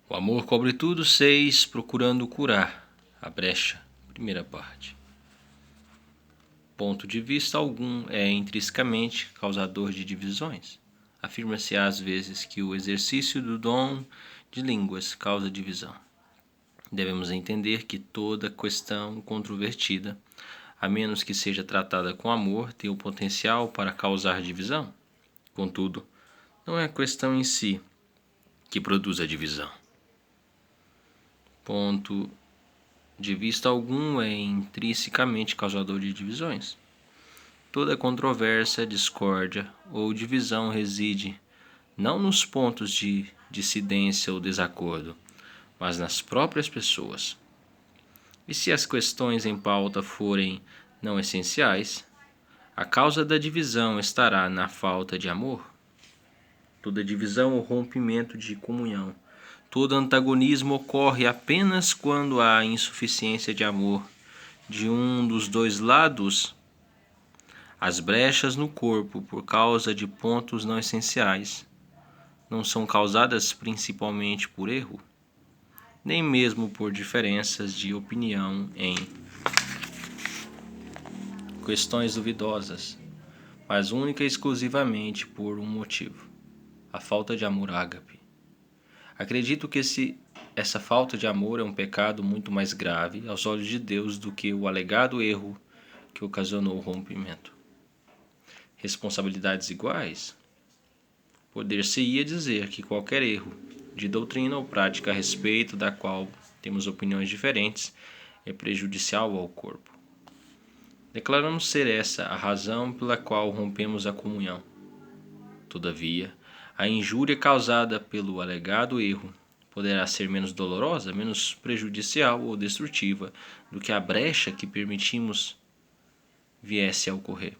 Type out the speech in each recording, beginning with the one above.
O amor cobre tudo, 6. Procurando curar a brecha. Primeira parte. Ponto de vista algum é intrinsecamente causador de divisões. Afirma-se às vezes que o exercício do dom de línguas causa divisão. Devemos entender que toda questão controvertida, a menos que seja tratada com amor, tem o potencial para causar divisão. Contudo, não é a questão em si que produz a divisão. Ponto de vista algum é intrinsecamente causador de divisões. Toda controvérsia, discórdia ou divisão reside não nos pontos de dissidência ou desacordo, mas nas próprias pessoas. E se as questões em pauta forem não essenciais, a causa da divisão estará na falta de amor. Toda divisão ou rompimento de comunhão, todo antagonismo ocorre apenas quando há insuficiência de amor de um dos dois lados. As brechas no corpo, por causa de pontos não essenciais, não são causadas principalmente por erro, nem mesmo por diferenças de opinião em questões duvidosas, mas única e exclusivamente por um motivo: a falta de amor ágape. Acredito que essa falta de amor é um pecado muito mais grave aos olhos de Deus do que o alegado erro que ocasionou o rompimento. Responsabilidades iguais? Poder-se-ia dizer que qualquer erro de doutrina ou prática a respeito da qual temos opiniões diferentes é prejudicial ao corpo. Declaramos ser essa a razão pela qual rompemos a comunhão. Todavia, a injúria causada pelo alegado erro poderá ser menos dolorosa, menos prejudicial ou destrutiva do que a brecha que permitimos viesse a ocorrer.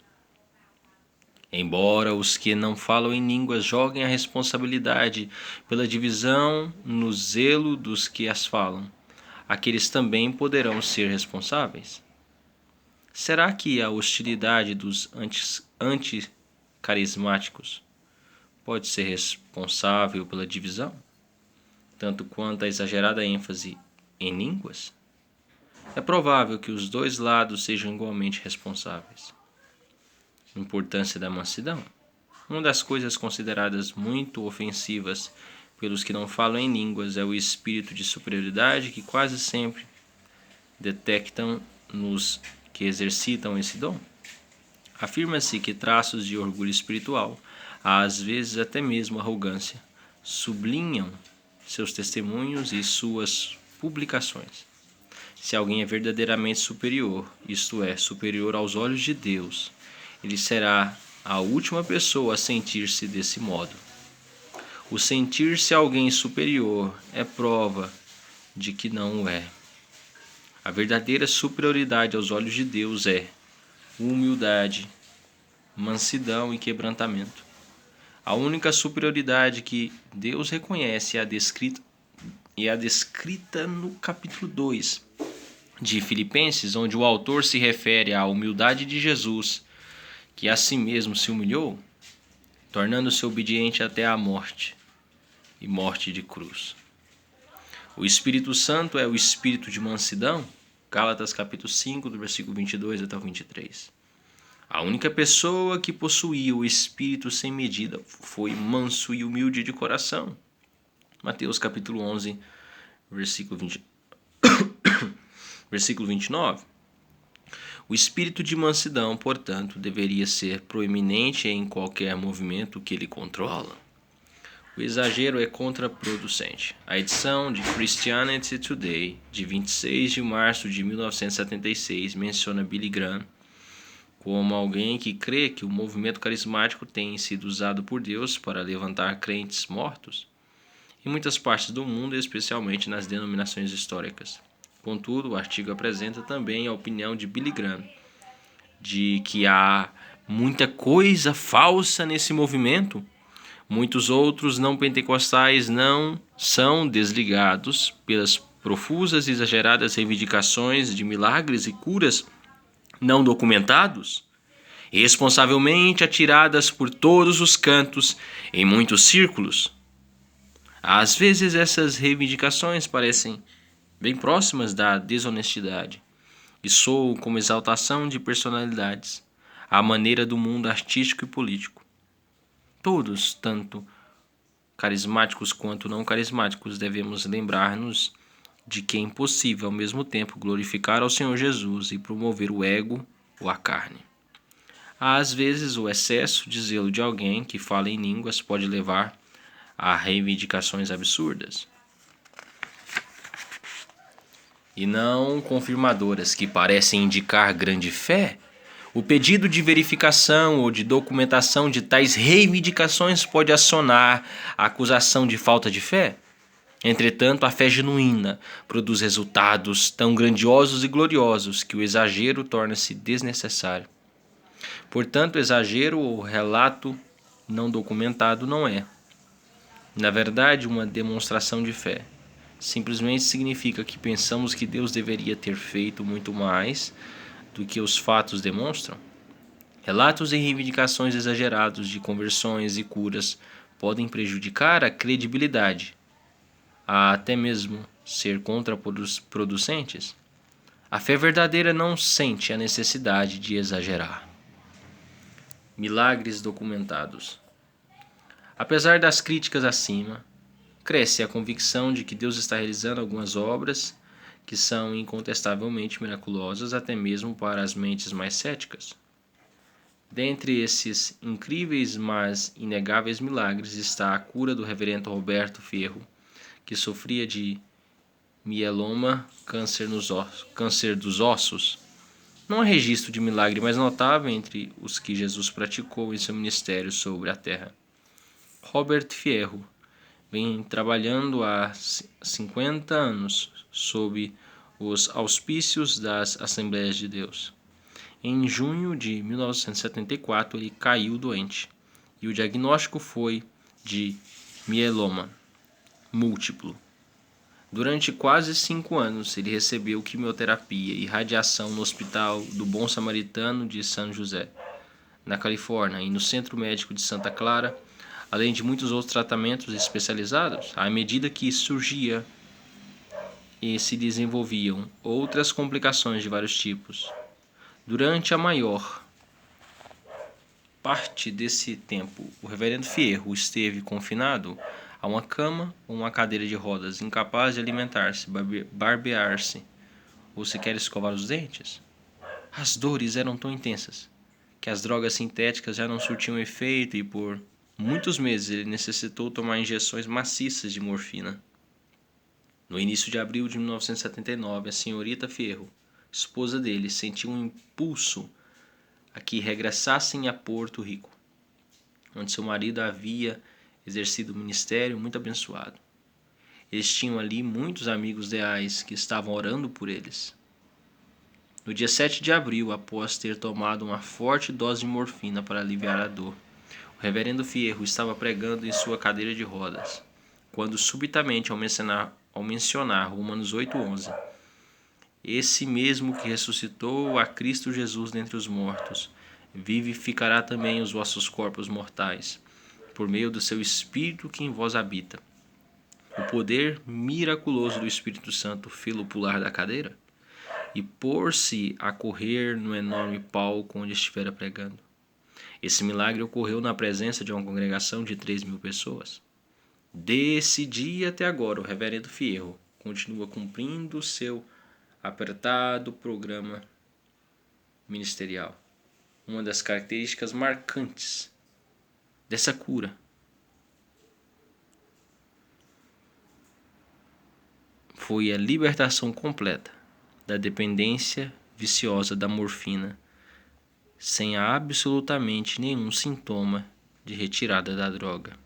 Embora os que não falam em línguas joguem a responsabilidade pela divisão no zelo dos que as falam, aqueles também poderão ser responsáveis. Será que a hostilidade dos anticarismáticos pode ser responsável pela divisão, tanto quanto a exagerada ênfase em línguas? É provável que os dois lados sejam igualmente responsáveis. Importância da mansidão. Uma das coisas consideradas muito ofensivas pelos que não falam em línguas é o espírito de superioridade que quase sempre detectam nos que exercitam esse dom. Afirma-se que traços de orgulho espiritual, às vezes até mesmo arrogância, sublinham seus testemunhos e suas publicações. Se alguém é verdadeiramente superior, isto é, superior aos olhos de Deus, ele será a última pessoa a sentir-se desse modo. O sentir-se alguém superior é prova de que não o é. A verdadeira superioridade aos olhos de Deus é humildade, mansidão e quebrantamento. A única superioridade que Deus reconhece é a descrita no capítulo 2 de Filipenses, onde o autor se refere à humildade de Jesus, que a si mesmo se humilhou, tornando-se obediente até a morte, e morte de cruz. O Espírito Santo é o espírito de mansidão, Gálatas capítulo 5, do versículo 22 até o 23. A única pessoa que possuía o Espírito sem medida foi manso e humilde de coração. Mateus capítulo 11, versículo 29. O espírito de mansidão, portanto, deveria ser proeminente em qualquer movimento que ele controla. O exagero é contraproducente. A edição de Christianity Today, de 26 de março de 1976, menciona Billy Graham como alguém que crê que o movimento carismático tem sido usado por Deus para levantar crentes mortos em muitas partes do mundo, especialmente nas denominações históricas. Contudo, o artigo apresenta também a opinião de Billy Graham de que há muita coisa falsa nesse movimento. Muitos outros não pentecostais não são desligados pelas profusas e exageradas reivindicações de milagres e curas não documentados, irresponsavelmente atiradas por todos os cantos em muitos círculos. Às vezes essas reivindicações parecem bem próximas da desonestidade e soam como exaltação de personalidades, à maneira do mundo artístico e político. Todos, tanto carismáticos quanto não carismáticos, devemos lembrar-nos de que é impossível ao mesmo tempo glorificar ao Senhor Jesus e promover o ego ou a carne. Às vezes, o excesso de zelo de alguém que fala em línguas pode levar a reivindicações absurdas e não confirmadoras que parecem indicar grande fé. O pedido de verificação ou de documentação de tais reivindicações pode acionar a acusação de falta de fé. Entretanto, a fé genuína produz resultados tão grandiosos e gloriosos que o exagero torna-se desnecessário. Portanto, exagero ou relato não documentado não é, na verdade, uma demonstração de fé. Simplesmente significa que pensamos que Deus deveria ter feito muito mais do que os fatos demonstram. Relatos e reivindicações exagerados de conversões e curas podem prejudicar a credibilidade, a até mesmo ser contraproducentes. A fé verdadeira não sente a necessidade de exagerar. Milagres documentados. Apesar das críticas acima, cresce a convicção de que Deus está realizando algumas obras que são incontestavelmente miraculosas até mesmo para as mentes mais céticas. Dentre esses incríveis, mas inegáveis milagres está a cura do reverendo Roberto Fierro, que sofria de mieloma, câncer dos ossos. Não há registro de milagre mais notável entre os que Jesus praticou em seu ministério sobre a terra. Robert Fierro vem trabalhando há 50 anos sob os auspícios das Assembleias de Deus. Em junho de 1974, ele caiu doente e o diagnóstico foi de mieloma múltiplo. Durante quase 5 anos, ele recebeu quimioterapia e radiação no Hospital do Bom Samaritano de San José, na Califórnia, e no Centro Médico de Santa Clara, além de muitos outros tratamentos especializados. À medida que surgia e se desenvolviam outras complicações de vários tipos. Durante a maior parte desse tempo, o reverendo Fierro esteve confinado a uma cama ou uma cadeira de rodas, incapaz de alimentar-se, barbear-se ou sequer escovar os dentes. As dores eram tão intensas que as drogas sintéticas já não surtiam efeito e por muitos meses ele necessitou tomar injeções maciças de morfina. No início de abril de 1979, a senhorita Fierro, esposa dele, sentiu um impulso a que regressassem a Porto Rico, onde seu marido havia exercido um ministério muito abençoado. Eles tinham ali muitos amigos leais que estavam orando por eles. No dia 7 de abril, após ter tomado uma forte dose de morfina para aliviar a dor, o reverendo Fierro estava pregando em sua cadeira de rodas, quando subitamente, ao mencionar Romanos 8:11, esse mesmo que ressuscitou a Cristo Jesus dentre os mortos, vivificará também os vossos corpos mortais, por meio do seu Espírito que em vós habita. O poder miraculoso do Espírito Santo fê-lo pular da cadeira e pôr-se a correr no enorme palco onde estivera pregando. Esse milagre ocorreu na presença de uma congregação de 3.000 pessoas. Desse dia até agora, o reverendo Fierro continua cumprindo seu apertado programa ministerial. Uma das características marcantes dessa cura foi a libertação completa da dependência viciosa da morfina, sem absolutamente nenhum sintoma de retirada da droga.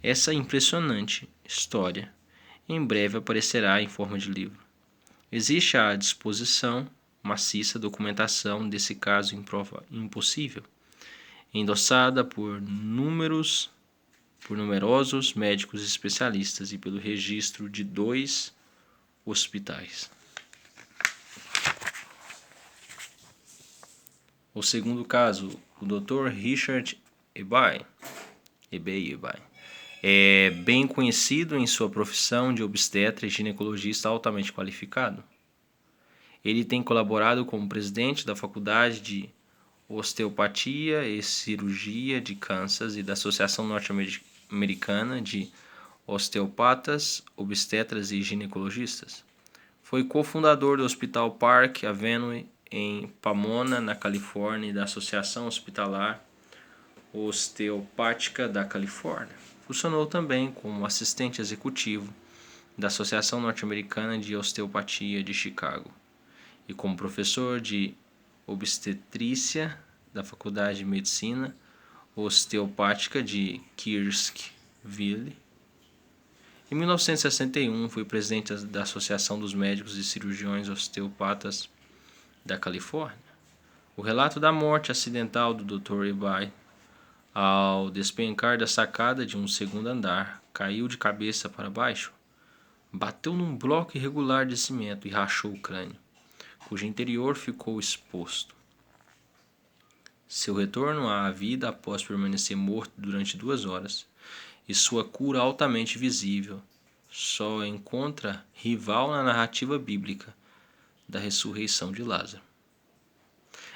Essa impressionante história em breve aparecerá em forma de livro. Existe à disposição maciça documentação desse caso impossível, endossada por numerosos médicos especialistas e pelo registro de 2 hospitais. O segundo caso, o Dr. Richard Eby É bem conhecido em sua profissão de obstetra e ginecologista altamente qualificado. Ele tem colaborado como presidente da Faculdade de Osteopatia e Cirurgia de Kansas e da Associação Norte-Americana de Osteopatas, Obstetras e Ginecologistas. Foi cofundador do Hospital Park Avenue em Pomona, na Califórnia, e da Associação Hospitalar Osteopática da Califórnia. Funcionou também como assistente executivo da Associação Norte-Americana de Osteopatia de Chicago e como professor de obstetrícia da Faculdade de Medicina Osteopática de Kirksville. Em 1961, foi presidente da Associação dos Médicos e Cirurgiões Osteopatas da Califórnia. O relato da morte acidental do Dr. Ebai ao despencar da sacada de um segundo andar, caiu de cabeça para baixo, bateu num bloco irregular de cimento e rachou o crânio, cujo interior ficou exposto. Seu retorno à vida após permanecer morto durante 2 horas e sua cura altamente visível só encontra rival na narrativa bíblica da ressurreição de Lázaro.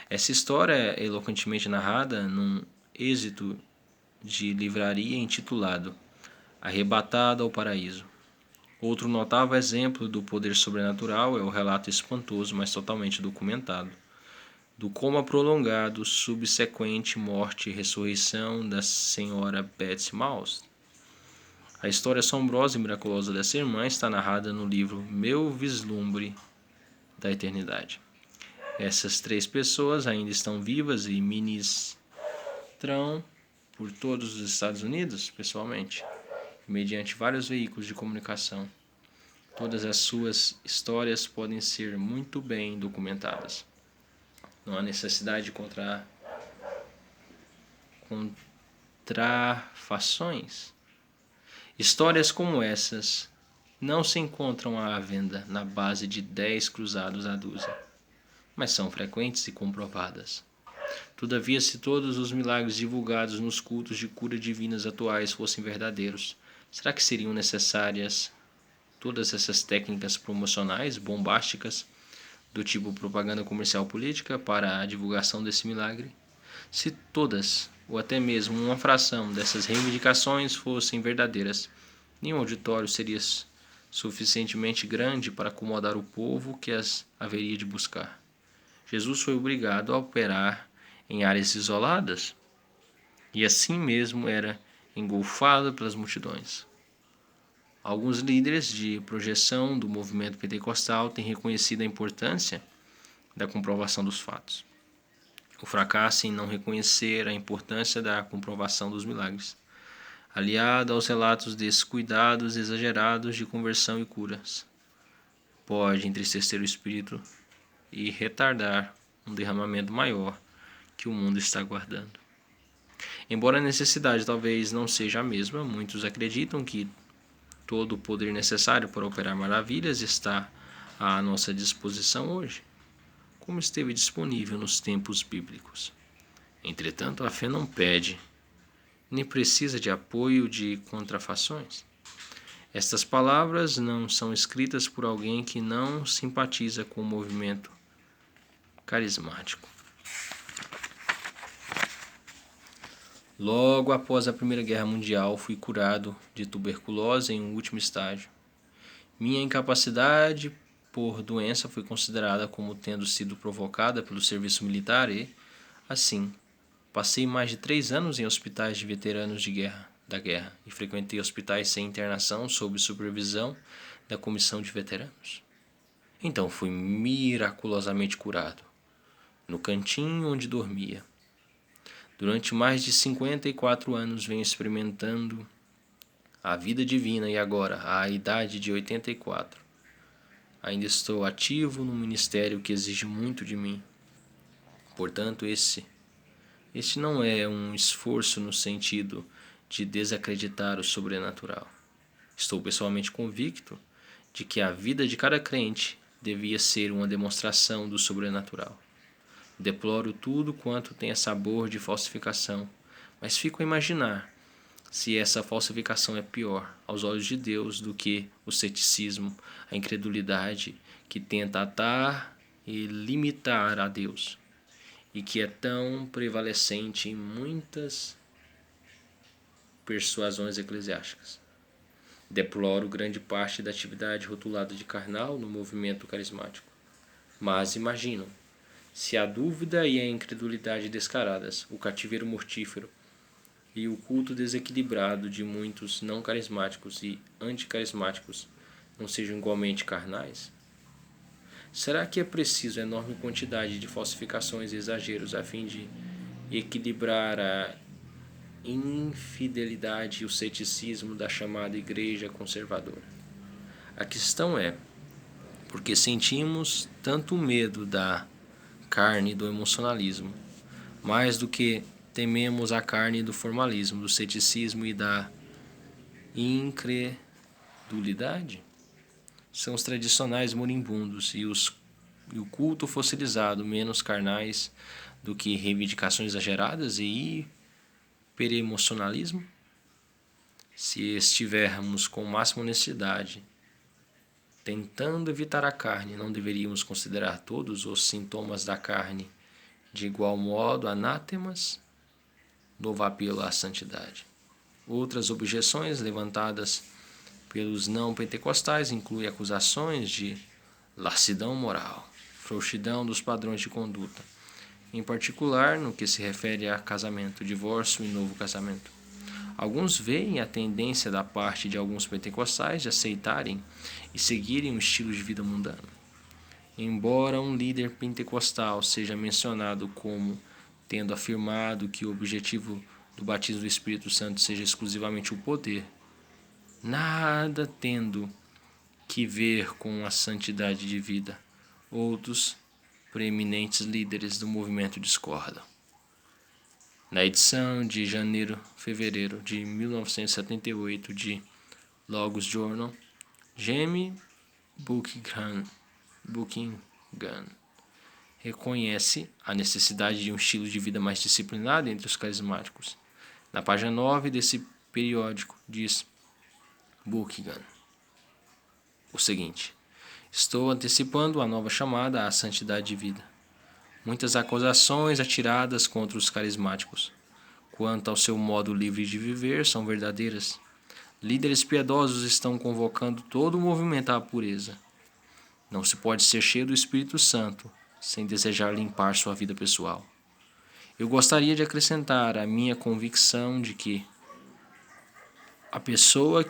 Essa história é eloquentemente narrada num êxito de livraria intitulado Arrebatado ao Paraíso. Outro notável exemplo do poder sobrenatural é o relato espantoso, mas totalmente documentado, do coma prolongado subsequente morte e ressurreição da senhora Betsy Mouse. A história assombrosa e miraculosa dessa irmã está narrada no livro Meu Vislumbre da Eternidade. Essas 3 pessoas ainda estão vivas e ministram por todos os Estados Unidos, pessoalmente, mediante vários veículos de comunicação. Todas as suas histórias podem ser muito bem documentadas. Não há necessidade de contrafações. Histórias como essas não se encontram à venda na base de 10 cruzados à dúzia, mas são frequentes e comprovadas. Todavia, se todos os milagres divulgados nos cultos de cura divinas atuais fossem verdadeiros, será que seriam necessárias todas essas técnicas promocionais bombásticas do tipo propaganda comercial política para a divulgação desse milagre? Se todas, ou até mesmo uma fração dessas reivindicações fossem verdadeiras, nenhum auditório seria suficientemente grande para acomodar o povo que as haveria de buscar. Jesus foi obrigado a operar em áreas isoladas e assim mesmo era engolfado pelas multidões. Alguns líderes de projeção do movimento pentecostal têm reconhecido a importância da comprovação dos fatos. O fracasso em não reconhecer a importância da comprovação dos milagres, aliado aos relatos descuidados e exagerados de conversão e curas, pode entristecer o espírito e retardar um derramamento maior que o mundo está aguardando. Embora a necessidade talvez não seja a mesma, muitos acreditam que todo o poder necessário para operar maravilhas está à nossa disposição hoje, como esteve disponível nos tempos bíblicos. Entretanto, a fé não pede, nem precisa de apoio de contrafações. Estas palavras não são escritas por alguém que não simpatiza com o movimento carismático. Logo após a Primeira Guerra Mundial, fui curado de tuberculose em um último estágio. Minha incapacidade por doença foi considerada como tendo sido provocada pelo serviço militar e, assim, passei mais de 3 anos em hospitais de veteranos da guerra e frequentei hospitais sem internação sob supervisão da comissão de veteranos. Então fui miraculosamente curado, no cantinho onde dormia. Durante mais de 54 anos venho experimentando a vida divina e agora, à idade de 84, ainda estou ativo num ministério que exige muito de mim. Portanto, este não é um esforço no sentido de desacreditar o sobrenatural. Estou pessoalmente convicto de que a vida de cada crente devia ser uma demonstração do sobrenatural. Deploro tudo quanto tenha sabor de falsificação, mas fico a imaginar se essa falsificação é pior aos olhos de Deus do que o ceticismo, a incredulidade que tenta atar e limitar a Deus, e que é tão prevalecente em muitas persuasões eclesiásticas. Deploro grande parte da atividade rotulada de carnal no movimento carismático. Mas imaginam, se a dúvida e a incredulidade descaradas, o cativeiro mortífero e o culto desequilibrado de muitos não carismáticos e anticarismáticos não sejam igualmente carnais? Será que é preciso enorme quantidade de falsificações e exageros a fim de equilibrar a infidelidade e o ceticismo da chamada igreja conservadora? A questão é, porque sentimos tanto medo da carne e do emocionalismo, mais do que tememos a carne do formalismo, do ceticismo e da incredulidade? São os tradicionais moribundos e o culto fossilizado menos carnais do que reivindicações exageradas e hiperemocionalismo? Se estivermos com máxima honestidade tentando evitar a carne, não deveríamos considerar todos os sintomas da carne de igual modo anátemas? Novo apelo à santidade. Outras objeções levantadas pelos não pentecostais incluem acusações de lassidão moral, frouxidão dos padrões de conduta, em particular no que se refere a casamento, divórcio e novo casamento. Alguns veem a tendência da parte de alguns pentecostais de aceitarem e seguirem um estilo de vida mundano. Embora um líder pentecostal seja mencionado como tendo afirmado que o objetivo do batismo do Espírito Santo seja exclusivamente o poder, nada tendo que ver com a santidade de vida, outros preeminentes líderes do movimento discordam. Na edição de janeiro-fevereiro de 1978 de Logos Journal, Jamie Buckingham reconhece a necessidade de um estilo de vida mais disciplinado entre os carismáticos. Na página 9 desse periódico, diz Buckingham o seguinte: estou antecipando a nova chamada à santidade de vida. Muitas acusações atiradas contra os carismáticos quanto ao seu modo livre de viver são verdadeiras. Líderes piedosos estão convocando todo o movimento à pureza. Não se pode ser cheio do Espírito Santo sem desejar limpar sua vida pessoal. Eu gostaria de acrescentar a minha convicção de que a pessoa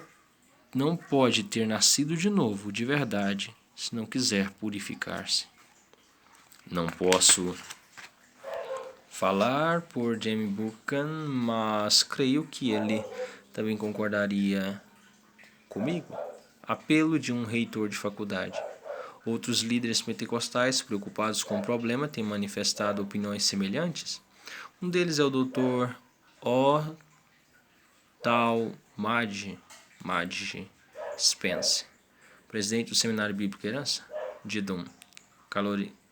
não pode ter nascido de novo, de verdade, se não quiser purificar-se. Não posso falar por Jamie Buchan, mas creio que ele também concordaria comigo. Apelo de um reitor de faculdade. Outros líderes pentecostais preocupados com o problema têm manifestado opiniões semelhantes. Um deles é o Dr. Othal Madge Spence, presidente do Seminário Bíblico Herança de Dunn,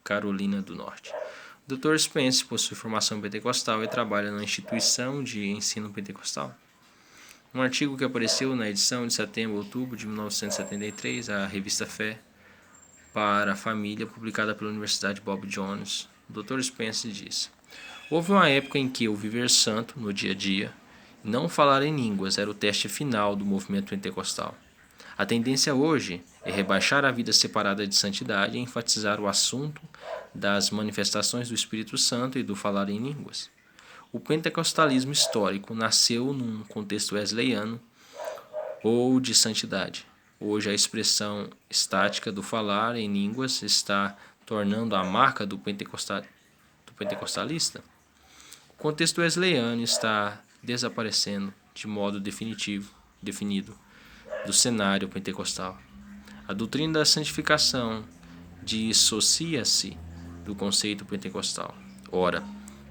Carolina do Norte. O Dr. Spence possui formação pentecostal e trabalha na instituição de ensino pentecostal. Um artigo que apareceu na edição de setembro-outubro de 1973, a revista Fé para a Família, publicada pela Universidade Bob Jones, o Dr. Spence diz: houve uma época em que o viver santo no dia a dia e não falar em línguas era o teste final do movimento pentecostal. A tendência hoje é rebaixar a vida separada de santidade e enfatizar o assunto das manifestações do Espírito Santo e do falar em línguas. O pentecostalismo histórico nasceu num contexto wesleyano ou de santidade. Hoje a expressão estática do falar em línguas está tornando a marca do pentecostalista. O contexto wesleyano está desaparecendo de modo definido do cenário pentecostal. A doutrina da santificação dissocia-se do conceito pentecostal. Ora,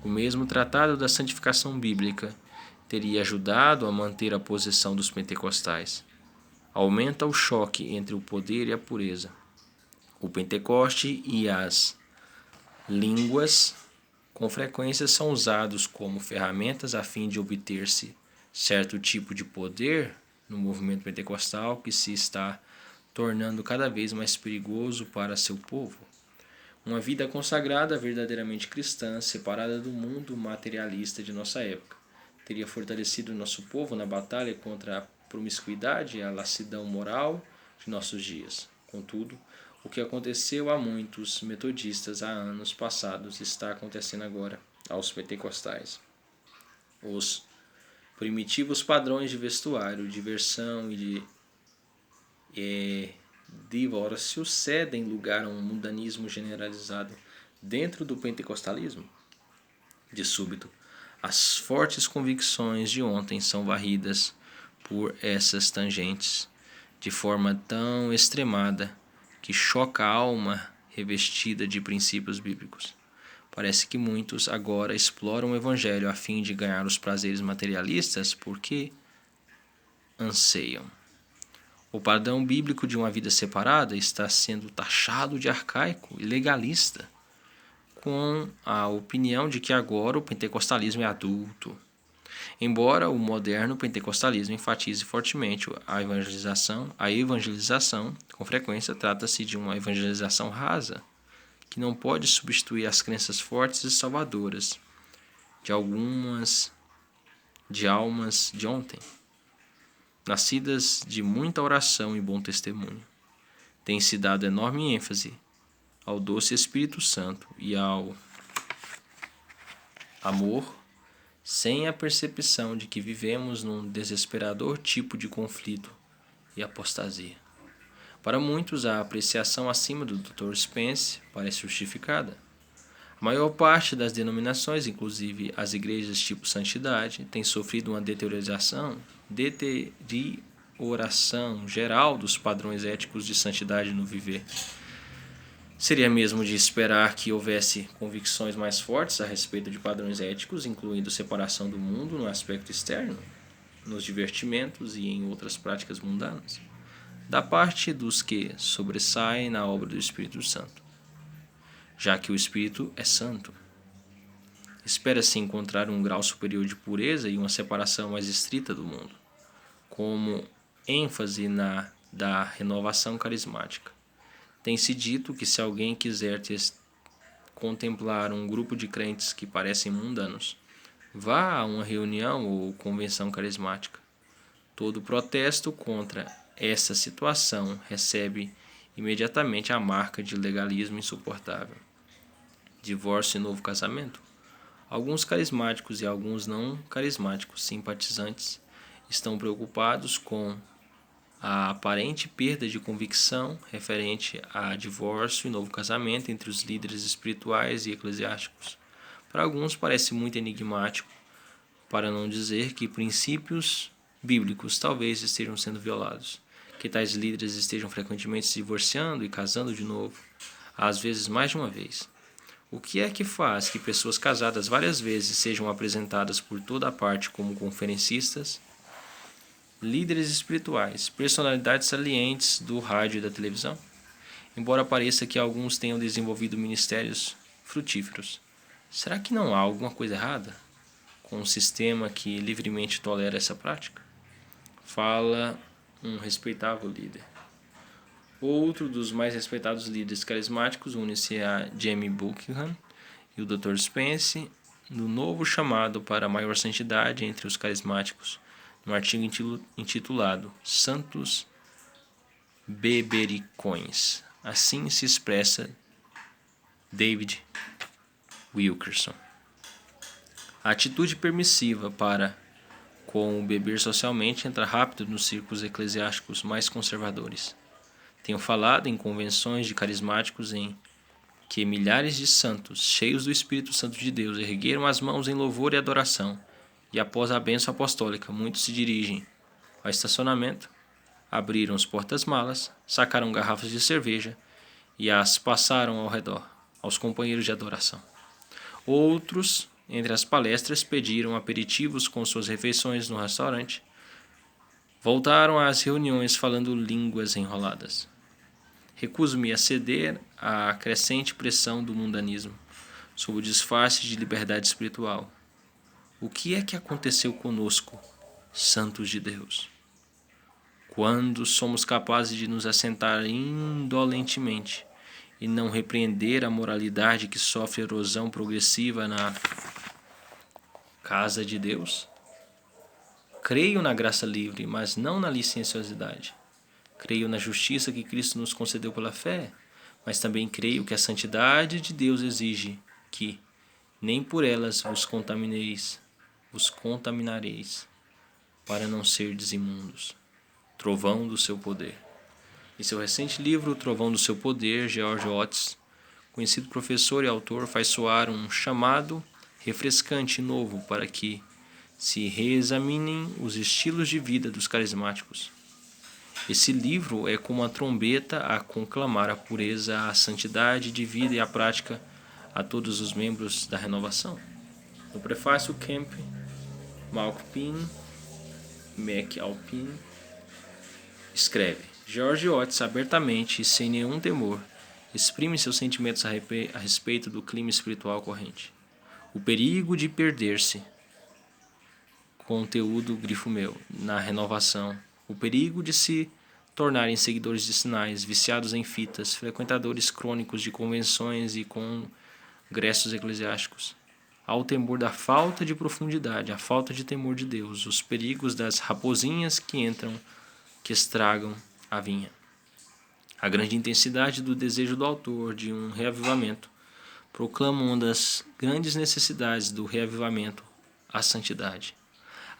o mesmo tratado da santificação bíblica teria ajudado a manter a posição dos pentecostais. Aumenta o choque entre o poder e a pureza. O Pentecoste e as línguas com frequência são usados como ferramentas a fim de obter-se certo tipo de poder no movimento pentecostal que se está tornando cada vez mais perigoso para seu povo. Uma vida consagrada, verdadeiramente cristã, separada do mundo materialista de nossa época, teria fortalecido nosso povo na batalha contra a promiscuidade e a lassidão moral de nossos dias. Contudo, o que aconteceu a muitos metodistas há anos passados está acontecendo agora aos pentecostais. Os primitivos padrões de vestuário, diversão e divórcio cedem lugar a um mundanismo generalizado dentro do pentecostalismo. De súbito, as fortes convicções de ontem são varridas por essas tangentes de forma tão extremada que choca a alma revestida de princípios bíblicos. Parece que muitos agora exploram o evangelho a fim de ganhar os prazeres materialistas porque anseiam. O padrão bíblico de uma vida separada está sendo taxado de arcaico e legalista, com a opinião de que agora o pentecostalismo é adulto. Embora o moderno pentecostalismo enfatize fortemente a evangelização, com frequência trata-se de uma evangelização rasa, que não pode substituir as crenças fortes e salvadoras de almas de ontem, nascidas de muita oração e bom testemunho. Tem-se dado enorme ênfase ao doce Espírito Santo e ao amor, sem a percepção de que vivemos num desesperador tipo de conflito e apostasia. Para muitos, a apreciação acima do Dr. Spence parece justificada. A maior parte das denominações, inclusive as igrejas tipo Santidade, tem sofrido uma deterioração geral dos padrões éticos de santidade no viver. Seria mesmo de esperar que houvesse convicções mais fortes a respeito de padrões éticos, incluindo separação do mundo no aspecto externo, nos divertimentos e em outras práticas mundanas, da parte dos que sobressaem na obra do Espírito Santo, já que o Espírito é santo. Espera-se encontrar um grau superior de pureza e uma separação mais estrita do mundo, como ênfase da renovação carismática. Tem-se dito que se alguém quiser contemplar um grupo de crentes que parecem mundanos, vá a uma reunião ou convenção carismática. Todo protesto contra essa situação recebe imediatamente a marca de legalismo insuportável. Divórcio e novo casamento. Alguns carismáticos e alguns não carismáticos simpatizantes estão preocupados com a aparente perda de convicção referente a divórcio e novo casamento entre os líderes espirituais e eclesiásticos. Para alguns parece muito enigmático, para não dizer que princípios bíblicos talvez estejam sendo violados, que tais líderes estejam frequentemente se divorciando e casando de novo, às vezes mais de uma vez. O que é que faz que pessoas casadas várias vezes sejam apresentadas por toda a parte como conferencistas, líderes espirituais, personalidades salientes do rádio e da televisão? Embora pareça que alguns tenham desenvolvido ministérios frutíferos, será que não há alguma coisa errada com um sistema que livremente tolera essa prática? Fala um respeitável líder. Outro dos mais respeitados líderes carismáticos une-se a Jamie Buckingham e o Dr. Spence no novo chamado para a maior santidade entre os carismáticos, no artigo intitulado Santos Bebericões. Assim se expressa David Wilkerson. A atitude permissiva para com o beber socialmente entra rápido nos círculos eclesiásticos mais conservadores. Tenho falado em convenções de carismáticos em que milhares de santos, cheios do Espírito Santo de Deus, ergueram as mãos em louvor e adoração, e após a bênção apostólica, muitos se dirigem ao estacionamento, abriram os portas-malas, sacaram garrafas de cerveja e as passaram ao redor, aos companheiros de adoração. Outros, entre as palestras, pediram aperitivos com suas refeições no restaurante. Voltaram às reuniões falando línguas enroladas. Recuso-me a ceder à crescente pressão do mundanismo, sob o disfarce de liberdade espiritual. O que é que aconteceu conosco santos de Deus. Quando somos capazes de nos assentar indolentemente e não repreender a moralidade que sofre erosão progressiva na casa de Deus? Creio na graça livre, mas não na licenciosidade. Creio na justiça que Cristo nos concedeu pela fé, mas também creio que a santidade de Deus exige que nem por elas vos contaminareis, para não serdes imundos. Trovão do seu poder. Em seu recente livro, O Trovão do Seu Poder, George Oates, conhecido professor e autor, faz soar um chamado refrescante e novo para que se reexaminem os estilos de vida dos carismáticos. Esse livro é como uma trombeta a conclamar a pureza, a santidade de vida e a prática a todos os membros da renovação. No prefácio, Kemp McAlpin escreve: George Oates abertamente e sem nenhum temor exprime seus sentimentos a respeito do clima espiritual corrente. O perigo de perder-se, conteúdo grifo meu, na renovação. O perigo de se tornarem seguidores de sinais, viciados em fitas, frequentadores crônicos de convenções e congressos eclesiásticos. Há o temor da falta de profundidade, a falta de temor de Deus, os perigos das raposinhas que entram, que estragam a vinha. A grande intensidade do desejo do autor de um reavivamento proclama uma das grandes necessidades do reavivamento, a santidade.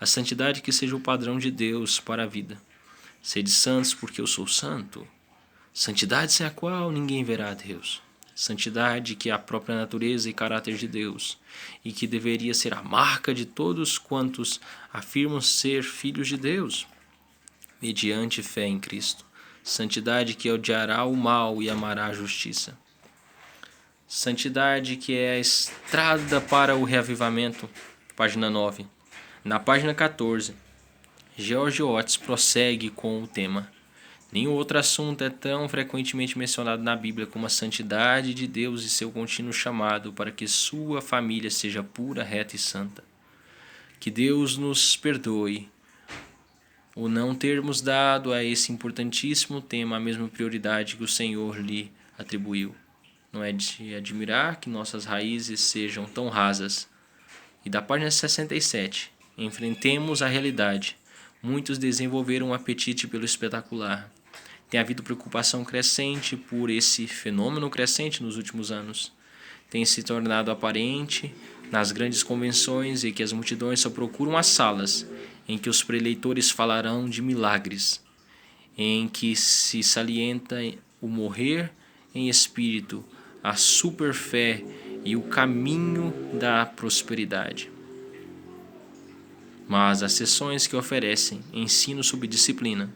A santidade que seja o padrão de Deus para a vida. Sede santos porque eu sou santo. Santidade sem a qual ninguém verá a Deus. Santidade que é a própria natureza e caráter de Deus, e que deveria ser a marca de todos quantos afirmam ser filhos de Deus, mediante fé em Cristo. Santidade que odiará o mal e amará a justiça. Santidade que é a estrada para o reavivamento. Página 9. Na página 14, George Oates prossegue com o tema: nenhum outro assunto é tão frequentemente mencionado na Bíblia como a santidade de Deus e seu contínuo chamado para que sua família seja pura, reta e santa. Que Deus nos perdoe o não termos dado a esse importantíssimo tema a mesma prioridade que o Senhor lhe atribuiu. Não é de admirar que nossas raízes sejam tão rasas. E da página 67, enfrentemos a realidade. Muitos desenvolveram um apetite pelo espetacular. Tem havido preocupação crescente por esse fenômeno crescente nos últimos anos. Tem se tornado aparente nas grandes convenções e que as multidões só procuram as salas em que os preleitores falarão de milagres, em que se salienta o morrer em espírito, a superfé e o caminho da prosperidade. Mas as sessões que oferecem ensino sob disciplina,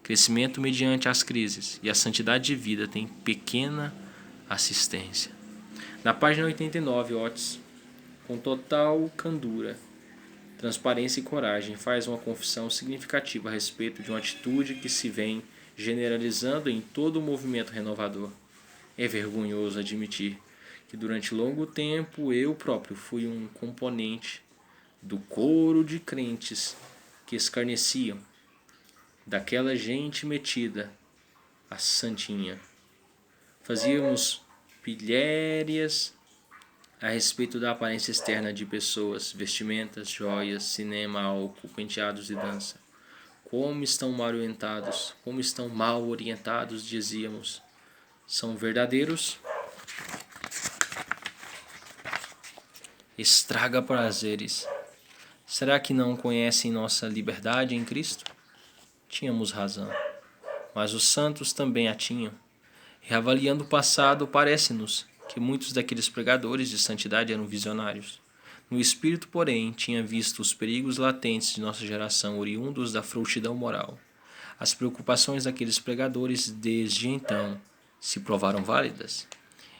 crescimento mediante as crises e a santidade de vida têm pequena assistência. Na página 89, Oates, com total candura, transparência e coragem, faz uma confissão significativa a respeito de uma atitude que se vem generalizando em todo o movimento renovador. É vergonhoso admitir que durante longo tempo eu próprio fui um componente do coro de crentes que escarneciam daquela gente metida a santinha. Fazíamos pilhérias a respeito da aparência externa de pessoas, vestimentas, joias, cinema, álcool, penteados e dança. Como estão mal orientados, dizíamos. São verdadeiros estraga prazeres. Será que não conhecem nossa liberdade em Cristo? Tínhamos razão, mas os santos também a tinham. Reavaliando o passado, parece-nos que muitos daqueles pregadores de santidade eram visionários. No espírito, porém, tinha visto os perigos latentes de nossa geração oriundos da frouxidão moral. As preocupações daqueles pregadores desde então se provaram válidas.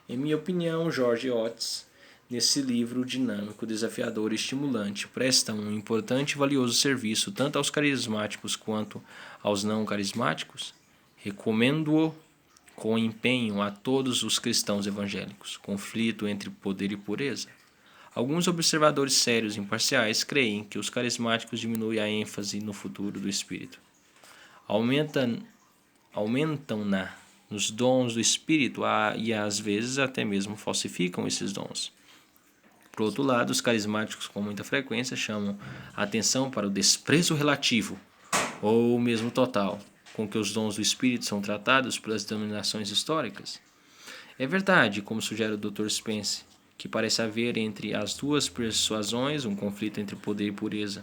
Em minha opinião, George Oates, nesse livro dinâmico, desafiador e estimulante, presta um importante e valioso serviço tanto aos carismáticos quanto aos não carismáticos. Recomendo-o com empenho a todos os cristãos evangélicos. Conflito entre poder e pureza. Alguns observadores sérios e imparciais creem que os carismáticos diminuem a ênfase no futuro do Espírito. Aumentam-na nos dons do Espírito e às vezes até mesmo falsificam esses dons. Por outro lado, os carismáticos com muita frequência chamam a atenção para o desprezo relativo, ou mesmo total, com que os dons do Espírito são tratados pelas denominações históricas. É verdade, como sugere o Dr. Spence, que parece haver entre as duas persuasões um conflito entre poder e pureza.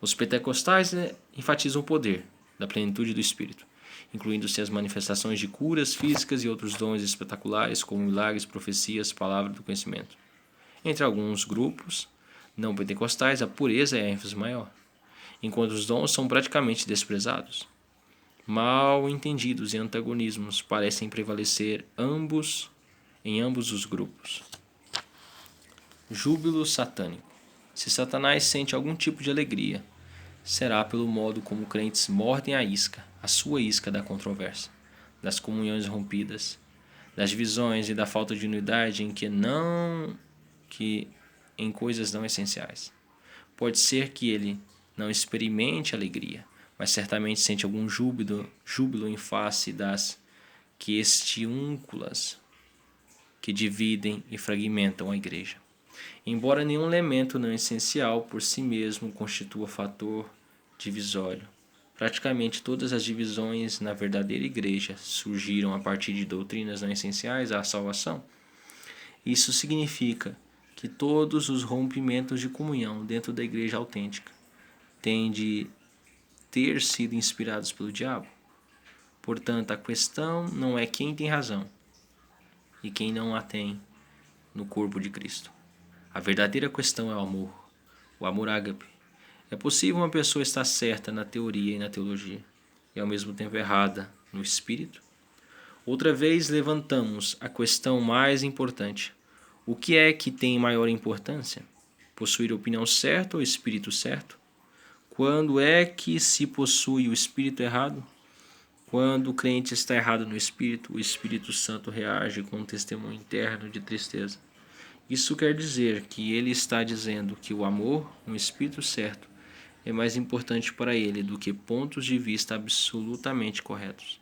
Os pentecostais enfatizam o poder da plenitude do Espírito, incluindo-se as manifestações de curas físicas e outros dons espetaculares, como milagres, profecias, palavra do conhecimento. Entre alguns grupos não pentecostais, a pureza é a ênfase maior, enquanto os dons são praticamente desprezados. Mal entendidos e antagonismos parecem prevalecer em ambos os grupos. Júbilo satânico. Se Satanás sente algum tipo de alegria, será pelo modo como crentes mordem a sua isca da controvérsia, das comunhões rompidas, das divisões e da falta de unidade em coisas não essenciais. Pode ser que ele não experimente alegria, mas certamente sente algum júbilo em face das questiúnculas que dividem e fragmentam a igreja. Embora nenhum elemento não essencial por si mesmo constitua fator divisório, praticamente todas as divisões na verdadeira igreja surgiram a partir de doutrinas não essenciais à salvação. Isso significa que todos os rompimentos de comunhão dentro da igreja autêntica têm de ter sido inspirados pelo diabo. Portanto, a questão não é quem tem razão e quem não a tem no corpo de Cristo. A verdadeira questão é o amor ágape. É possível uma pessoa estar certa na teoria e na teologia, e ao mesmo tempo errada no espírito? Outra vez levantamos a questão mais importante. O que é que tem maior importância? Possuir a opinião certa ou o espírito certo? Quando é que se possui o espírito errado? Quando o crente está errado no espírito, o Espírito Santo reage com um testemunho interno de tristeza. Isso quer dizer que ele está dizendo que o amor, no espírito certo, é mais importante para ele do que pontos de vista absolutamente corretos.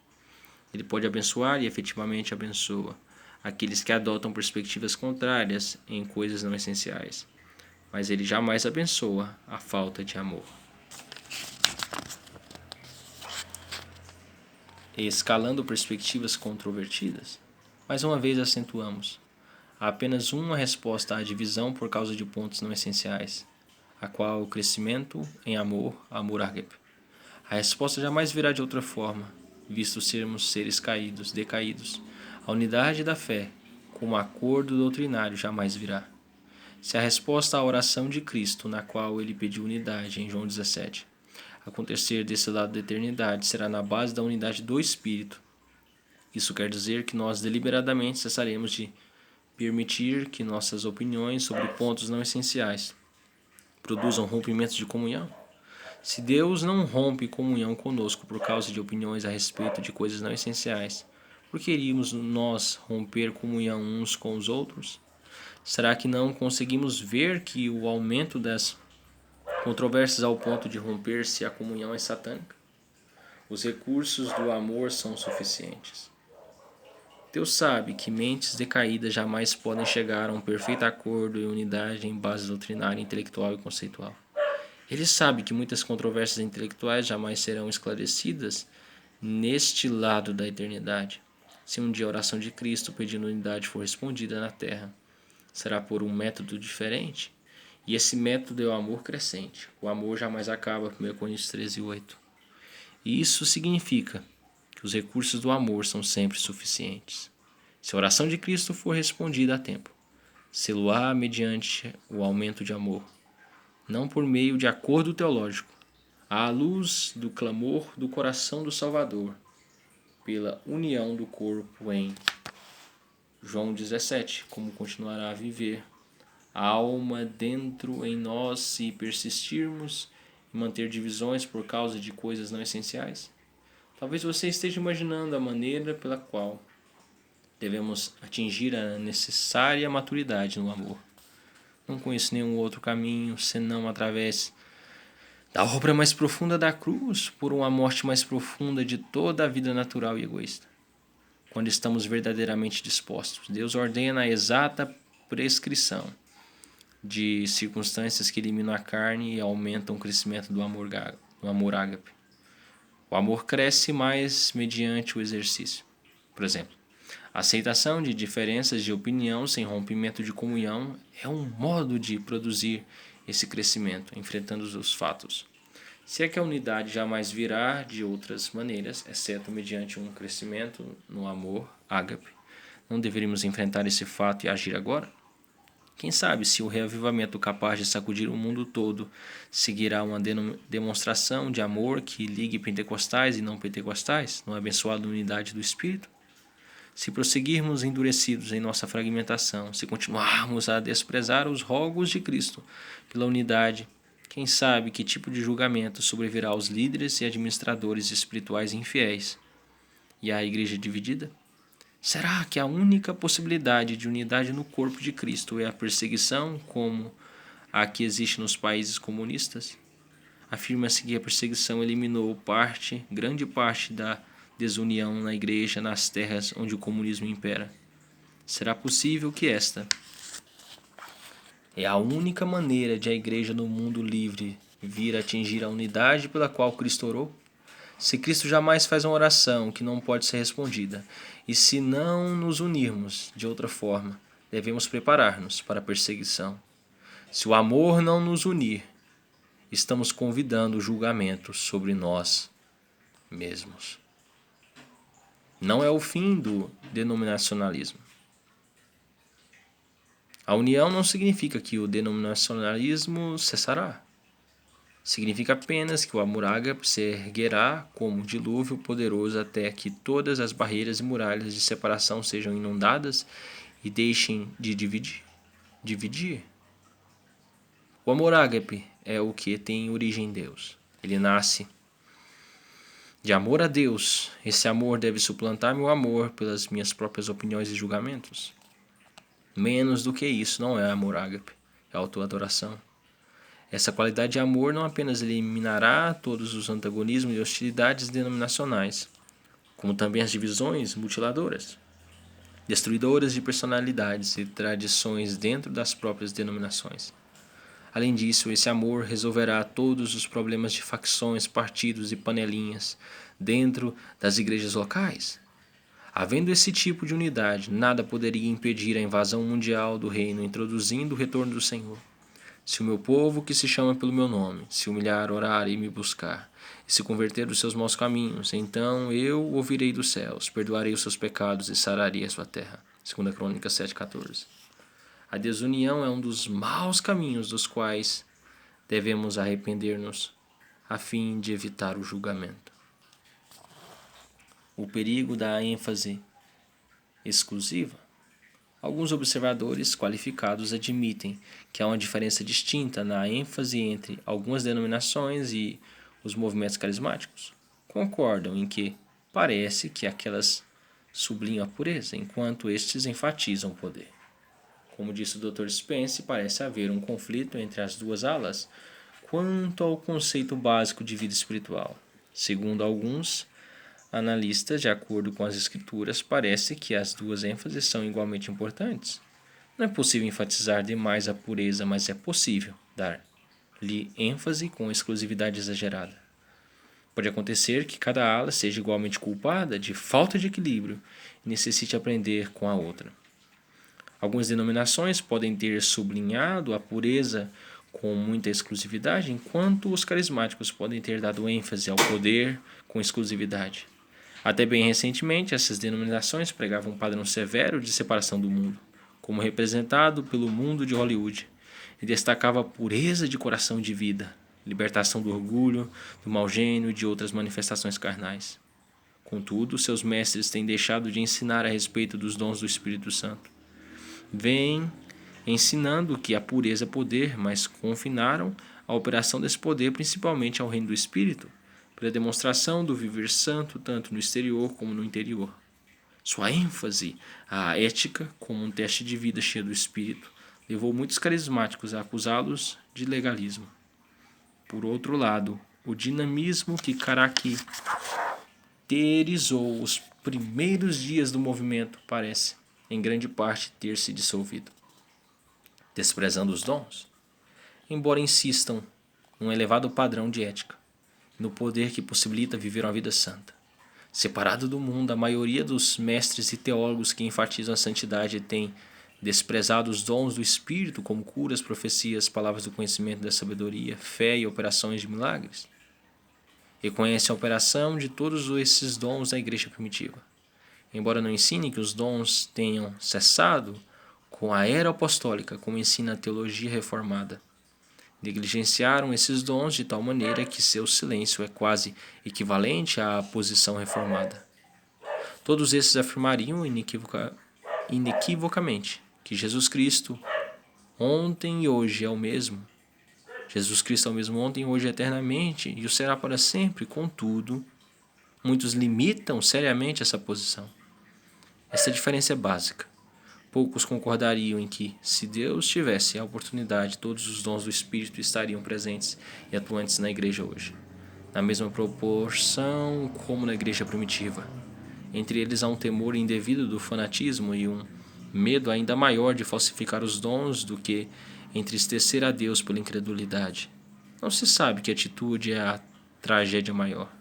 Ele pode abençoar e efetivamente abençoa aqueles que adotam perspectivas contrárias em coisas não essenciais, mas ele jamais abençoa a falta de amor. Escalando perspectivas controvertidas, mais uma vez acentuamos: há apenas uma resposta à divisão por causa de pontos não essenciais, a qual é o crescimento em amor ágape. A resposta jamais virá de outra forma, visto sermos seres caídos, decaídos. A unidade da fé, como acordo doutrinário, jamais virá. Se a resposta à oração de Cristo, na qual ele pediu unidade em João 17, acontecer desse lado da eternidade, será na base da unidade do Espírito. Isso quer dizer que nós deliberadamente cessaremos de permitir que nossas opiniões sobre pontos não essenciais produzam rompimentos de comunhão? Se Deus não rompe comunhão conosco por causa de opiniões a respeito de coisas não essenciais, por que iríamos nós romper comunhão uns com os outros? Será que não conseguimos ver que o aumento das controvérsias ao ponto de romper-se a comunhão é satânica? Os recursos do amor são suficientes. Deus sabe que mentes decaídas jamais podem chegar a um perfeito acordo e unidade em base doutrinária, intelectual e conceitual. Ele sabe que muitas controvérsias intelectuais jamais serão esclarecidas neste lado da eternidade. Se um dia a oração de Cristo pedindo unidade for respondida na terra, será por um método diferente? E esse método é o amor crescente. O amor jamais acaba, 1 Coríntios 13:8. E isso significa que os recursos do amor são sempre suficientes. Se a oração de Cristo for respondida a tempo, sê-lo-á mediante o aumento de amor, não por meio de acordo teológico, à luz do clamor do coração do Salvador, pela união do corpo em João 17, como continuará a viver a alma dentro em nós se persistirmos em manter divisões por causa de coisas não essenciais? Talvez você esteja imaginando a maneira pela qual devemos atingir a necessária maturidade no amor. Não conheço nenhum outro caminho senão através da obra mais profunda da cruz, por uma morte mais profunda de toda a vida natural e egoísta. Quando estamos verdadeiramente dispostos, Deus ordena a exata prescrição de circunstâncias que eliminam a carne e aumentam o crescimento do amor ágape. O amor cresce mais mediante o exercício. Por exemplo, a aceitação de diferenças de opinião sem rompimento de comunhão é um modo de produzir esse crescimento, enfrentando os fatos. Se é que a unidade jamais virá de outras maneiras, exceto mediante um crescimento no amor ágape, não deveríamos enfrentar esse fato e agir agora? Quem sabe se o reavivamento capaz de sacudir o mundo todo seguirá uma demonstração de amor que ligue pentecostais e não pentecostais, numa abençoada unidade do Espírito? Se prosseguirmos endurecidos em nossa fragmentação, se continuarmos a desprezar os rogos de Cristo pela unidade, quem sabe que tipo de julgamento sobrevirá aos líderes e administradores espirituais infiéis e à igreja dividida? Será que a única possibilidade de unidade no corpo de Cristo é a perseguição, como a que existe nos países comunistas? Afirma-se que a perseguição eliminou grande parte da desunião na igreja nas terras onde o comunismo impera. Será possível que esta é a única maneira de a igreja no mundo livre vir a atingir a unidade pela qual Cristo orou? Se Cristo jamais faz uma oração que não pode ser respondida, e se não nos unirmos de outra forma, devemos preparar-nos para a perseguição. Se o amor não nos unir, estamos convidando o julgamento sobre nós mesmos. Não é o fim do denominacionalismo. A união não significa que o denominacionalismo cessará. Significa apenas que o amor ágape se erguerá como um dilúvio poderoso até que todas as barreiras e muralhas de separação sejam inundadas e deixem de dividir. O amor ágape é o que tem origem em Deus. Ele nasce de amor a Deus. Esse amor deve suplantar meu amor pelas minhas próprias opiniões e julgamentos. Menos do que isso não é amor ágape, é autoadoração. Essa qualidade de amor não apenas eliminará todos os antagonismos e hostilidades denominacionais, como também as divisões mutiladoras, destruidoras de personalidades e tradições dentro das próprias denominações. Além disso, esse amor resolverá todos os problemas de facções, partidos e panelinhas dentro das igrejas locais. Havendo esse tipo de unidade, nada poderia impedir a invasão mundial do reino, introduzindo o retorno do Senhor. Se o meu povo, que se chama pelo meu nome, se humilhar, orar e me buscar, e se converter dos seus maus caminhos, então eu ouvirei dos céus, perdoarei os seus pecados e sararei a sua terra. 2 Crônicas 7,14. A desunião é um dos maus caminhos dos quais devemos arrepender-nos, a fim de evitar o julgamento. O perigo da ênfase exclusiva. Alguns observadores qualificados admitem que há uma diferença distinta na ênfase entre algumas denominações e os movimentos carismáticos. Concordam em que parece que aquelas sublinham a pureza, enquanto estes enfatizam o poder. Como disse o Dr. Spence, parece haver um conflito entre as duas alas quanto ao conceito básico de vida espiritual. Segundo alguns analistas, de acordo com as escrituras, parece que as duas ênfases são igualmente importantes. Não é possível enfatizar demais a pureza, mas é possível dar-lhe ênfase com exclusividade exagerada. Pode acontecer que cada ala seja igualmente culpada de falta de equilíbrio e necessite aprender com a outra. Algumas denominações podem ter sublinhado a pureza com muita exclusividade, enquanto os carismáticos podem ter dado ênfase ao poder com exclusividade. Até bem recentemente, essas denominações pregavam um padrão severo de separação do mundo, como representado pelo mundo de Hollywood, e destacava a pureza de coração e de vida, libertação do orgulho, do mau gênio e de outras manifestações carnais. Contudo, seus mestres têm deixado de ensinar a respeito dos dons do Espírito Santo. Vêm ensinando que a pureza é poder, mas confinaram a operação desse poder principalmente ao reino do Espírito, pela demonstração do viver santo tanto no exterior como no interior. Sua ênfase à ética como um teste de vida cheio do Espírito levou muitos carismáticos a acusá-los de legalismo. Por outro lado, o dinamismo que caracterizou os primeiros dias do movimento parece, em grande parte, ter se dissolvido. Desprezando os dons, embora insistam num elevado padrão de ética, no poder que possibilita viver uma vida santa. Separado do mundo, a maioria dos mestres e teólogos que enfatizam a santidade têm desprezado os dons do Espírito, como curas, profecias, palavras do conhecimento e da sabedoria, fé e operações de milagres. Reconhecem a operação de todos esses dons da igreja primitiva. Embora não ensine que os dons tenham cessado com a era apostólica, como ensina a teologia reformada. Negligenciaram esses dons de tal maneira que seu silêncio é quase equivalente à posição reformada. Todos esses afirmariam inequivocamente que Jesus Cristo ontem e hoje é o mesmo. Jesus Cristo é o mesmo ontem, hoje, eternamente, e o será para sempre. Contudo, muitos limitam seriamente essa posição. Essa diferença é básica. Poucos concordariam em que, se Deus tivesse a oportunidade, todos os dons do Espírito estariam presentes e atuantes na igreja hoje, na mesma proporção como na igreja primitiva. Entre eles há um temor indevido do fanatismo e um medo ainda maior de falsificar os dons do que entristecer a Deus pela incredulidade. Não se sabe que atitude é a tragédia maior.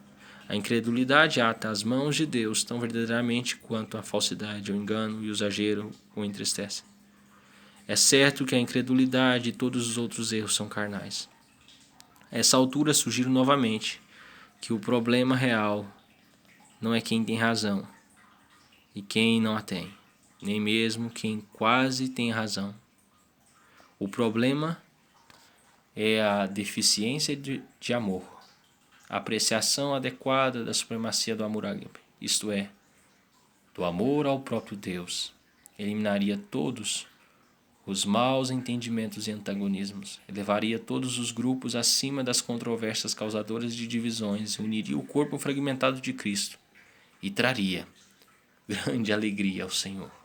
A incredulidade ata as mãos de Deus tão verdadeiramente quanto a falsidade, o engano e o exagero o entristecem. É certo que a incredulidade e todos os outros erros são carnais. A essa altura sugiro novamente que o problema real não é quem tem razão e quem não a tem, nem mesmo quem quase tem razão. O problema é a deficiência de amor, a apreciação adequada da supremacia do amor ágape, isto é, do amor ao próprio Deus. Eliminaria todos os maus entendimentos e antagonismos, elevaria todos os grupos acima das controvérsias causadoras de divisões, uniria o corpo fragmentado de Cristo e traria grande alegria ao Senhor.